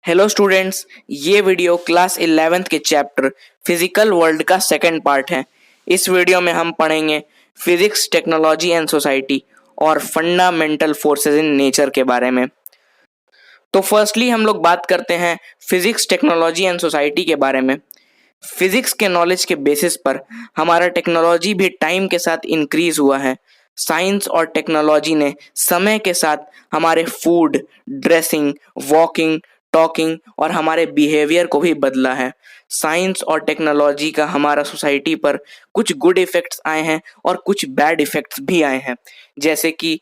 Hello students, ये video class 11th के chapter physical world का सेकंड पार्ट है। इस वीडियो में हम पढ़ेंगे फिजिक्स, टेक्नोलॉजी एंड सोसाइटी और फंडामेंटल फोर्सेस इन नेचर के बारे में। तो फर्स्टली हम लोग बात करते हैं फिजिक्स, टेक्नोलॉजी एंड सोसाइटी के बारे में। फिजिक्स के नॉलेज के बेसिस पर हमारा टेक्नोलॉजी भी टाइम के साथ इंक्रीज हुआ है। साइंस और टेक्नोलॉजी ने समय के साथ हमारे फूड, ड्रेसिंग, वॉकिंग, टॉकिंग और हमारे बिहेवियर को भी बदला है। साइंस और टेक्नोलॉजी का हमारा सोसाइटी पर कुछ गुड इफेक्ट्स आए हैं और कुछ बैड इफेक्ट्स भी आए हैं, जैसे कि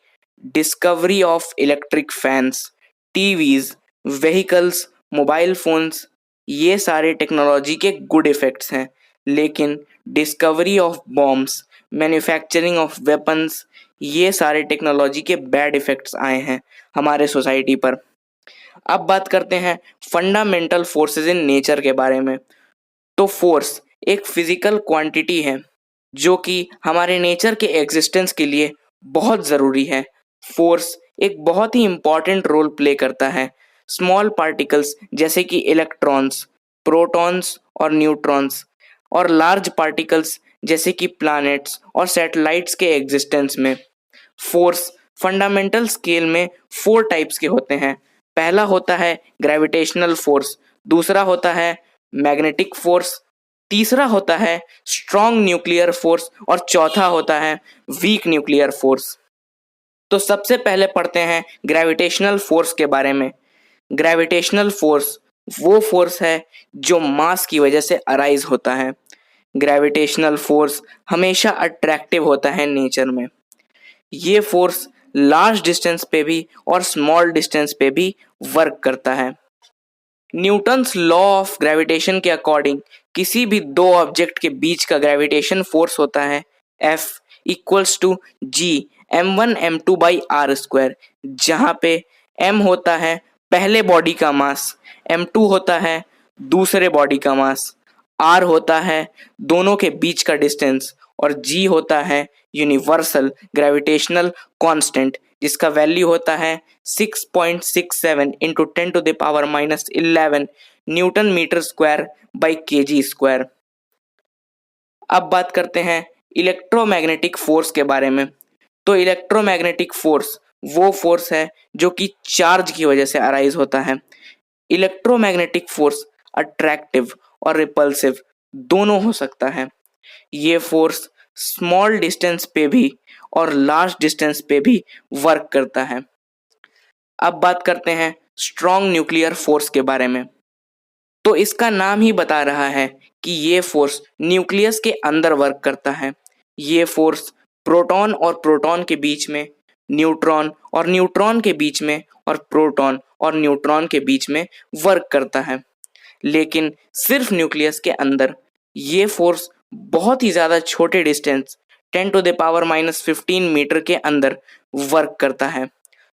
discovery of electric fans, TVs, vehicles, mobile phones. ये सारे टेक्नोलॉजी के गुड इफेक्ट्स हैं। लेकिन discovery of bombs, manufacturing of weapons, ये सारे टेक्नोलॉजी के बैड इफेक्ट्स आए हैं हमारे सोसाइटी पर। अब बात करते हैं फंडामेंटल फोर्सेस इन नेचर के बारे में। तो फोर्स एक फिजिकल क्वांटिटी है जो कि हमारे नेचर के एग्जिस्टेंस के लिए बहुत ज़रूरी है। फोर्स एक बहुत ही इम्पॉर्टेंट रोल प्ले करता है। स्मॉल पार्टिकल्स जैसे कि इलेक्ट्रॉन्स, प्रोटॉन्स और न्यूट्रॉन्स, और लार्ज पार्टिकल्स जैसे कि प्लैनेट्स और सैटेलाइट्स के एग्जिस्टेंस में। फोर्स फंडामेंटल स्केल में 4 टाइप्स के होते हैं। पहला होता है ग्रेविटेशनल फोर्स, दूसरा होता है मैग्नेटिक फोर्स, तीसरा होता है स्ट्रॉन्ग न्यूक्लियर फोर्स और चौथा होता है वीक न्यूक्लियर फोर्स। तो सबसे पहले पढ़ते हैं ग्रेविटेशनल फोर्स के बारे में। ग्रेविटेशनल फोर्स वो फोर्स है जो मास की वजह से अराइज होता है। ग्रेविटेशनल फोर्स हमेशा अट्रैक्टिव होता है नेचर में। ये फोर्स लार्ज डिस्टेंस पे भी और स्मॉल डिस्टेंस पे भी वर्क करता है। न्यूटन्स लॉ ऑफ ग्रेविटेशन के अकॉर्डिंग किसी भी दो ऑब्जेक्ट के बीच का ग्रेविटेशन फोर्स होता है F equals to G m1m2/r², जहाँ पे m होता है पहले बॉडी का मास, m2 होता है दूसरे बॉडी का मास, r होता है दोनों के बीच का डिस्टेंस और g होता है यूनिवर्सल ग्रेविटेशनल कांस्टेंट, जिसका वैल्यू होता है 6.67 into 10⁻⁻11 newton metre square by KG square. अब बात करते हैं इलेक्ट्रोमैग्नेटिक फोर्स के बारे में। तो इलेक्ट्रोमैग्नेटिक फोर्स वो फोर्स है जो कि चार्ज की वजह से अराइज होता है। इलेक्ट्रोमैग्नेटिक फोर्स अट्रैक्टिव और रिपल्सिव दोनों हो सकता है। ये फोर्स स्मॉल डिस्टेंस पे भी और लार्ज डिस्टेंस पे भी वर्क करता है। अब बात करते हैं स्ट्रॉन्ग न्यूक्लियर फोर्स के बारे में। तो इसका नाम ही बता रहा है कि ये फोर्स न्यूक्लियस के अंदर वर्क करता है। ये फोर्स प्रोटॉन और प्रोटॉन के बीच में, न्यूट्रॉन और न्यूट्रॉन के बीच में और प्रोटॉन और न्यूट्रॉन के बीच में वर्क करता है। लेकिन सिर्फ न्यूक्लियस के अंदर ये फोर्स बहुत ही ज़्यादा छोटे डिस्टेंस 10⁻⁻15 मीटर के अंदर वर्क करता है।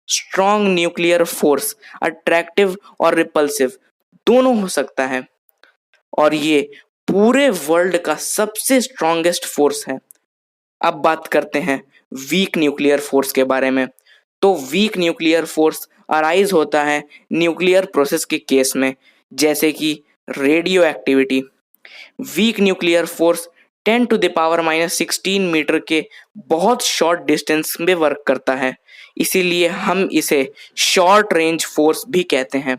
स्ट्रॉन्ग न्यूक्लियर फोर्स अट्रैक्टिव और रिपल्सिव दोनों हो सकता है और ये पूरे वर्ल्ड का सबसे स्ट्रॉन्गेस्ट फोर्स है। अब बात करते हैं वीक न्यूक्लियर फोर्स के बारे में। तो वीक न्यूक्लियर फोर्स अराइज होता है न्यूक्लियर प्रोसेस के केस में, जैसे कि radioactivity. Weak nuclear force 10⁻⁻16 metre के बहुत शॉर्ट डिस्टेंस में वर्क करता है, इसीलिए हम इसे शॉर्ट रेंज फोर्स भी कहते हैं।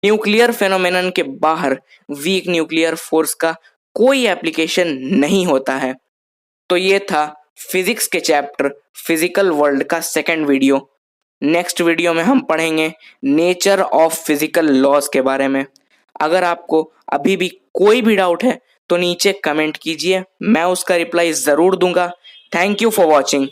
न्यूक्लियर फेनोमेनन के बाहर वीक न्यूक्लियर फोर्स का कोई एप्लीकेशन नहीं होता है। तो ये था फिजिक्स के चैप्टर फिजिकल वर्ल्ड का सेकंड वीडियो। नेक्स्ट वीडियो में हम पढ़ेंगे नेचर ऑफ फिजिकल लॉज के बारे में। अगर आपको अभी भी कोई भी डाउट है तो नीचे कमेंट कीजिए, मैं उसका रिप्लाई ज़रूर दूंगा। Thank you for watching.